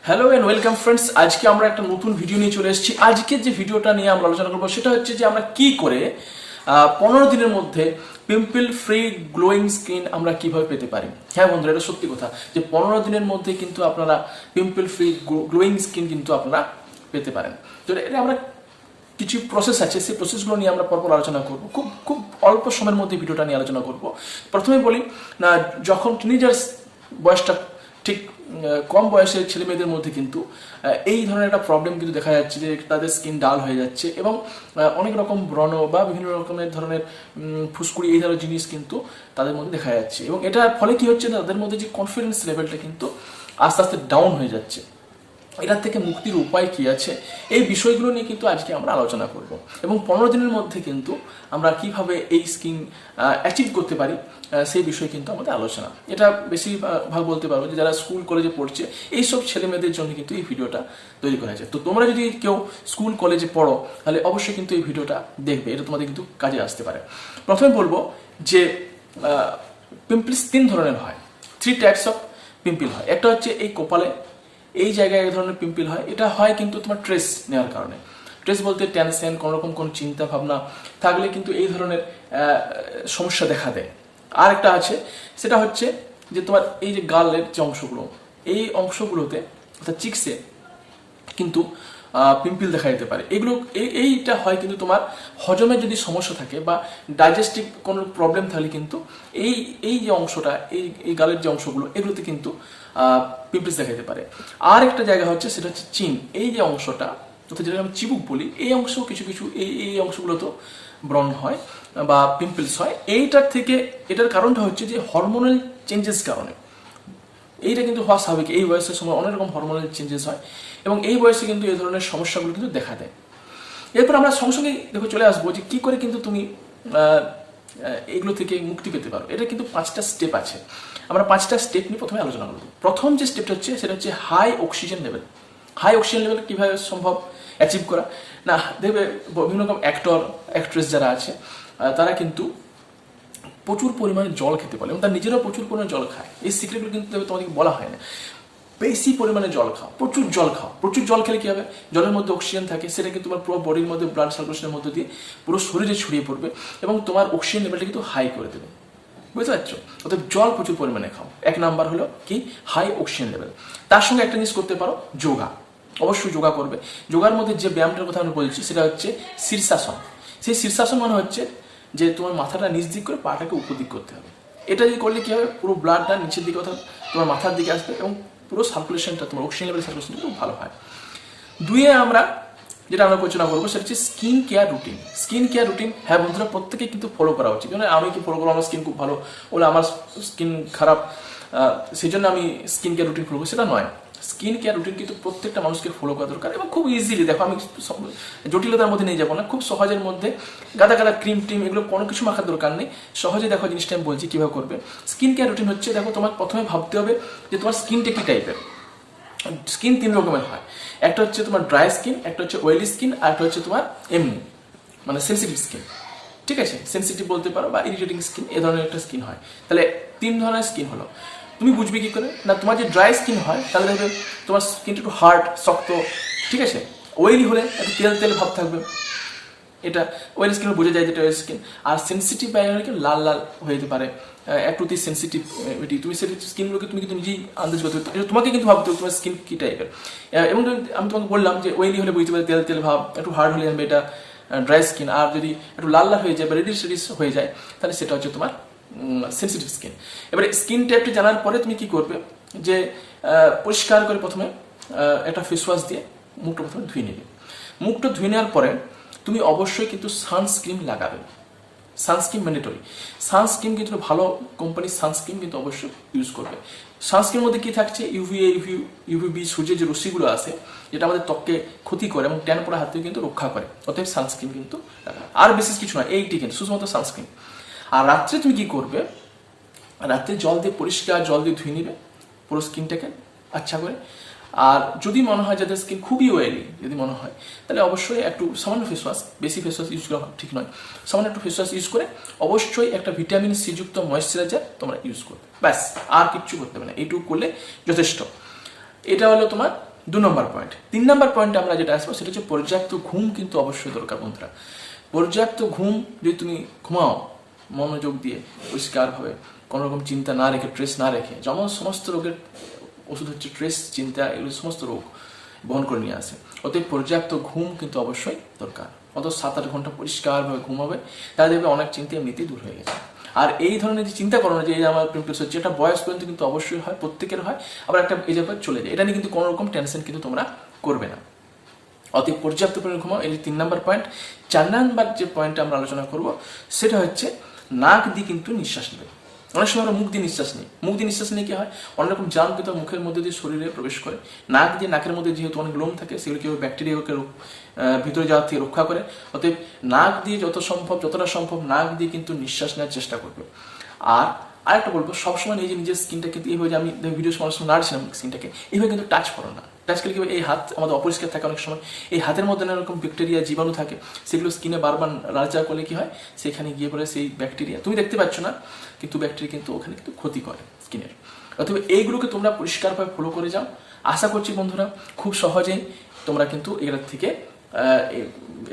Hello and welcome friends, আজকে আমরা একটা নতুন ভিডিও নিয়ে চলে এসেছি। আজকে যে ভিডিওটা নিয়ে আমরা আলোচনা করবো সেটা হচ্ছে যে আমরা কি করে 15 দিনের মধ্যে পিম্পল ফ্রি গ্লোয়িং স্কিন আমরা কিভাবে পেতে পারি। হ্যাঁ বন্ধুরা, এটা সত্যি কথা যে 15 দিনের মধ্যে কিন্তু আপনারা পিম্পল ফ্রি গ্লোয়িং স্কিন কিন্তু আপনারা পেতে পারেন। তো এটা আমরা কিছু প্রসেস আছে, সেই প্রসেসগুলো নিয়ে আমরা পরপর আলোচনা করবো। খুব খুব অল্প সময়ের মধ্যে ভিডিওটা নিয়ে আলোচনা করব। প্রথমে বলি না, যখন টিনেজার্স বয়সটা ঠিক কম বয়সের ছেলে মেয়েদের মধ্যে কিন্তু এই ধরনের একটা প্রবলেম কিন্তু দেখা যাচ্ছে যে তাদের স্কিন ডাল হয়ে যাচ্ছে এবং অনেক রকম ব্রণ বা বিভিন্ন রকমের ধরনের ফুসকুড়ি এই ধরনের জিনিস কিন্তু তাদের মধ্যে দেখা যাচ্ছে এবং এটার ফলে কি হচ্ছে, তাদের মধ্যে যে কনফিডেন্স লেভেলটা কিন্তু আস্তে আস্তে ডাউন হয়ে যাচ্ছে। এটার থেকে মুক্তির উপায় কি আছে, এই বিষয়গুলো নিয়ে কিন্তু আজকে আমরা আলোচনা করব এবং 15 দিনের মধ্যে কিন্তু আমরা কিভাবে এই স্কিন অ্যাচিভ করতে পারি সেই বিষয়ে কিন্তু আমাদের আলোচনা। এটা বেশিরভাগ বলতে পারবো যে যারা স্কুল কলেজে পড়ছে এইসব ছেলে মেয়েদের জন্য কিন্তু এই ভিডিওটা তৈরি করা হয়েছে। তো তোমরা যদি কেউ স্কুল কলেজে পড়ো তাহলে অবশ্যই কিন্তু এই ভিডিওটা দেখবে, এটা তোমাদের কিন্তু কাজে আসতে পারে। প্রথমে বলবো যে পিম্পলস 3 ধরনের হয়, 3 টাইপস অফ পিম্পল হয়। একটা হচ্ছে এই কপালে এই জায়গায় এক ধরনের পিম্পল হয়, এটা হয় কিন্তু তোমার ট্রেস নেওয়ার কারণে। ট্রেস বলতে টেনশন, কোনো রকম কোনো চিন্তা ভাবনা থাকলে কিন্তু এই ধরনের সমস্যা দেখা দেয়। আর একটা আছে, সেটা হচ্ছে যে তোমার এই যে গালের যে অংশগুলো, এই অংশগুলোতে অর্থাৎ চিক্সে কিন্তু পিম্পল দেখা যেতে পারে। এগুলো এইটা হয় কিন্তু তোমার হজমের যদি সমস্যা থাকে বা ডাইজেস্টিভ কোনো প্রবলেম থাকলে কিন্তু এই যে অংশটা, এই গালের যে অংশগুলো, এগুলোতে কিন্তু পিম্পলস দেখা যেতে পারে। আর একটা জায়গা হচ্ছে, সেটা হচ্ছে চিন, এই যে অংশটা অর্থাৎ যেটা আমি চিবুক বলি, এই অংশ কিছু কিছু এই অংশগুলো তো ব্রণ হয় বা পিম্পলস হয়। এটার কারণটা হচ্ছে যে হরমোনাল চেঞ্জেস কারণে। এইটা কিন্তু হওয়া স্বাভাবিক, এই বয়সের সময় অনেক রকম হরমোনাল চেঞ্জেস হয় এবং এই বয়সে কিন্তু এই ধরনের সমস্যাগুলো কিন্তু দেখা দেয়। এরপর আমরা সঙ্গে সঙ্গে দেখো চলে আসবো যে কী করে কিন্তু তুমি এগুলো থেকে মুক্তি পেতে পারো। এটা কিন্তু 5টা স্টেপ আছে, আমরা 5টা স্টেপ নিয়ে প্রথমে আলোচনা করবো। প্রথম যে স্টেপটা হচ্ছে সেটা হচ্ছে high oxygen level. High oxygen level কীভাবে সম্ভব অ্যাচিভ করা না, দেখবে বিভিন্ন রকম অ্যাক্টর অ্যাক্ট্রেস যারা আছে তারা কিন্তু প্রচুর পরিমাণে জল খেতে পারে এবং তার নিজেরাও প্রচুর পরিমাণে জল খায়। এই সিক্রেটগুলো কিন্তু তোমাদেরকে বলা হয় না। বেশি পরিমাণে জল খাও, প্রচুর জল খাও। প্রচুর জল খেলে কি হবে, জলের মধ্যে অক্সিজেন থাকে, সেটা কিন্তু তোমার পুরো বডির মধ্যে ব্লাড সার্কুলেশনের মধ্যে দিয়ে পুরো শরীরে ছড়িয়ে পড়বে এবং তোমার অক্সিজেন লেভেলটা কিন্তু হাই করে দেবে। বুঝতে পারছো? অর্থাৎ জল প্রচুর পরিমাণে খাও। 1 নাম্বার হলো কি, হাই অক্সিজেন লেভেল। তার সঙ্গে একটা জিনিস করতে পারো, যোগা। অবশ্যই যোগা করবে। যোগার মধ্যে যে ব্যায়ামটার কথা আমি বলছি সেটা হচ্ছে শীর্ষাসন। সেই শীর্ষাসন মানে হচ্ছে যে তোমার মাথাটা নিচ দিক করে পাটাকে উপর দিক করতে হবে। এটা যদি করলে কি হবে, পুরো ব্লাডটা নিচের দিকে অর্থাৎ তোমার মাথার দিকে আসবে এবং পুরো সার্কুলেশনটা, তোমার অক্সিজেন লেভেল সার্কুলেশন খুব ভালো হয়। 2 আমরা যেটা আমরা আলোচনা করবো সেটা হচ্ছে skin care routine. Skin care routine, হ্যাঁ বন্ধুরা, প্রত্যেকে কিন্তু ফলো করা উচিত। মানে আমি কি ফলো করবো, আমার স্কিন খুব ভালো, বলে আমার স্কিন খারাপ সেই জন্য আমি স্কিন কেয়ার রুটিন ফলো করবো, সেটা নয়। স্কিন কেয়ার রুটিন কিন্তু প্রত্যেকটা মানুষকে ফলো করা দরকার এবং খুব ইজিলি। দেখো, আমি জটিলতার মধ্যে নিয়ে যাবো না, খুব সহজের মধ্যে গাদা গাদা ক্রিম টিম এগুলো কোনো কিছু মাখার দরকার নেই। সহজে দেখো জিনিসটা আমি বলছি কীভাবে করবে। স্কিন কেয়ার রুটিন হচ্ছে, দেখো তোমার প্রথমে ভাবতে হবে যে তোমার স্কিনটা কী টাইপের। স্কিন 3 রকমের হয়, একটা হচ্ছে তোমার ড্রাই স্কিন, একটা হচ্ছে অয়েলি স্কিন, আর একটা হচ্ছে তোমার এমনি মানে সেন্সিটিভ স্কিন। ঠিক আছে, সেন্সিটিভ বলতে পারো বা ইরিটেটিং স্কিন, এ ধরনের একটা স্কিন হয়। তাহলে 3 ধরনের স্কিন হলো। তুমি বুঝবে কি করে না, তোমার যে ড্রাই স্কিন হয় তাহলে দেখবে তোমার স্কিনটা একটু হার্ড, শক্ত। ঠিক আছে, অয়েলি হলে একটু তেল তেল ভাব থাকবে, এটা অয়েল স্কিন বোঝা যায় যেটা অয়েল স্কিন। আর সেন্সিটিভ বাইরে কি লাল লাল হয়ে যেতে পারে, একটুতেই সেন্সিটিভিটি। তুমি সেই স্কিনগুলোকে তুমি কিন্তু নিজেই আন্দাজ করতে হবে, তোমাকে কিন্তু ভাবতে হবে তোমার স্কিন কী টাইপের। এবং আমি তোমাকে বললাম যে অয়েলি হলে বুঝতে পারে তেল তেল ভাব, একটু হার্ড হলে জানবে এটা ড্রাই স্কিন, আর যদি একটু লাল লাল হয়ে যায় বা রেডিশ হয়ে যায় তাহলে সেটা হচ্ছে তোমার সেন্সিটিভ স্কিন। এবারে স্কিন টাইপটা জানার পরে তুমি কি করবে, যে পরিষ্কার করে প্রথমে একটা ফেস ওয়াশ দিয়ে মুখটা প্রথমে ধুয়ে নেবে। মুখটা ধুয়ে নেওয়ার পরে তুমি অবশ্যই কিন্তু সানস্ক্রিন লাগাবে। Sunscreen mandatory. সানস্ক্রিন কিন্তু ভালো কোম্পানির সানস্ক্রিন কিন্তু অবশ্যই ইউজ করবে। সানস্ক্রিনের মধ্যে কি থাকছে, ইউভিবি সূর্যের যে রশ্মিগুলো আছে যেটা আমাদের ত্বককে ক্ষতি করে এবং ট্যান পড়া হাত থেকে কিন্তু রক্ষা করে। অতএব সানস্ক্রিন কিন্তু আর বিশেষ কিছু নয়, এইটি কিন্তু শুধুমাত্র সানস্ক্রিন। আর রাত্রে তুমি কি করবে, রাত্রে জল দিয়ে পরিষ্কার জল দিয়ে ধুয়ে নিবে পুরো স্কিনটাকে আচ্ছা করে। আর যদি মনে হয় যাদের স্কিন খুবই অয়েলি যদি মনে হয় তাহলে অবশ্যই একটু সামান্য ফেস ওয়াশ, বেশি ফেস ওয়াশ ইউজ করা ঠিক নয়, সামান্য একটু ফেস ওয়াশ ইউজ করে অবশ্যই একটা ভিটামিন সি যুক্ত ময়েশ্চারাইজার তোমরা ইউজ করবে। ব্যাস, আর কিচ্ছু করতে হবে না, এইটুকু করলে যথেষ্ট। এটা হলো তোমার 2 নম্বর পয়েন্ট। 3 নম্বর পয়েন্টে আমরা যেটা আসবো সেটা হচ্ছে পর্যাপ্ত ঘুম কিন্তু অবশ্যই দরকার বন্ধুরা। পর্যাপ্ত ঘুম যদি তুমি ঘুমাও মনোযোগ দিয়ে পরিষ্কারভাবে, কোনো রকম চিন্তা না রেখে, স্ট্রেস না রেখে, যেমন সমস্ত রোগের ওষুধ হচ্ছে স্ট্রেস, চিন্তা, এগুলো সমস্ত রোগ বহন করে নিয়ে আসে। অতএব পর্যাপ্ত ঘুম কিন্তু অবশ্যই দরকার। অন্তত 7-8 ঘন্টা পরিষ্কারভাবে ঘুম হবে, তাহলে দেখবে অনেক চিন্তা এমনিতেই দূর হয়ে গেছে। আর এই ধরনের যে চিন্তা করো না যে এই আমার পিম্পলস হচ্ছে, এটা বয়স পর্যন্ত কিন্তু অবশ্যই হয়, প্রত্যেকের হয়, আবার একটা এজের পর চলে যায়। এটা নিয়ে কিন্তু কোনো রকম টেনশন কিন্তু তোমরা করবে না। অতি পর্যাপ্ত পরিমাণে ঘুমাও, এই 3 নম্বর পয়েন্ট। 4 নম্বর যে পয়েন্টটা আমরা আলোচনা করব সেটা হচ্ছে নাক দিয়ে কিন্তু নিঃশ্বাস নেবে। অনেক সময় আমরা মুখ দিয়ে নিঃশ্বাস নিই। মুখ দিয়ে নিঃশ্বাস নিয়ে কি হয়, অনেক রকম জার্ম কিন্তু মুখের মধ্যে দিয়ে শরীরে প্রবেশ করে। নাক দিয়ে, নাকের মধ্যে যেহেতু অনেক লোম থাকে, সেগুলো কি ব্যাকটেরিয়াকে ভিতরে যাওয়ার থেকে রক্ষা করে। অতএব নাক দিয়ে যতটা সম্ভব নাক দিয়ে কিন্তু নিঃশ্বাস নেওয়ার চেষ্টা করবে। আর আরেকটা বলবো, সবসময় নিজের স্কিনটাকে এইভাবে, যে আমি ভিডিও সময় নাড়ছিলাম স্কিনটাকে, এইভাবে কিন্তু টাচ করো না। টাচ করলে কি এই হাত আমাদের অপরিষ্কার থাকে, অনেক সময় এই হাতের মধ্যে নানা রকম ব্যাকটেরিয়া, জীবাণু থাকে, সেগুলো স্কিনে বারবার নাড়াচাড়া করলে কি হয়, সেখানে গিয়ে পড়ে সেই ব্যাকটেরিয়া, তুমি দেখতে পাচ্ছ না কিন্তু ব্যাকটেরিয়া কিন্তু ওখানে কিন্তু ক্ষতি করে স্কিনের। অথবা এইগুলোকে তোমরা পরিষ্কারভাবে ফলো করে যাও। আশা করছি বন্ধুরা খুব সহজেই তোমরা কিন্তু এটার থেকে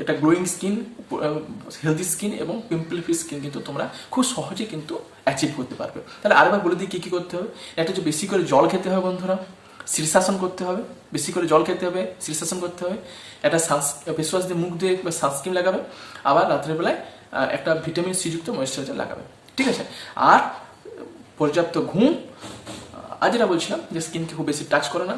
এটা গ্লোয়িং স্কিন, হেলদি স্কিন এবং পিম্পল ফ্রি স্কিন কিন্তু তোমরা খুব সহজে কিন্তু অ্যাচিভ করতে পারবে। তাহলে আরেকবার বলে দিই কী করতে হবে। একটা হচ্ছে বেশি করে জল খেতে হবে বন্ধুরা, শীর্ষাসন করতে হবে, বেশি করে জল খেতে হবে, শীর্ষাসন করতে হবে, একটা ফেস ওয়াশ দিয়ে মুখ দিয়ে সানস্ক্রিন লাগাবে, আবার রাত্রের বেলায় একটা ভিটামিন সি যুক্ত ময়েশ্চারাইজার লাগাবে, ঠিক আছে। আর পর্যাপ্ত ঘুম, আর যেটা বলছিলাম যে স্কিনকে খুব বেশি টাচ করে না,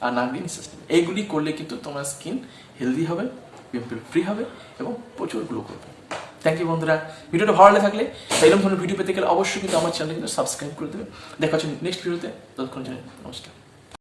আর নাক দিয়ে নিঃশ্বাস নেবে, এইগুলি করলে কিন্তু তোমার স্কিন হেলদি হবে, পিম্পল ফ্রি হবে এবং প্রচুর গ্লো করবে। থ্যাংক ইউ বন্ধুরা। ভিডিওটা ভালো থাকলে, এরকম ধরনের ভিডিও পেতে গেলে অবশ্যই কিন্তু আমার চ্যানেল কিন্তু সাবস্ক্রাইব করে দেবে। দেখা হচ্ছে নেক্সট ভিডিওতে, ততক্ষণ জানাই নমস্কার।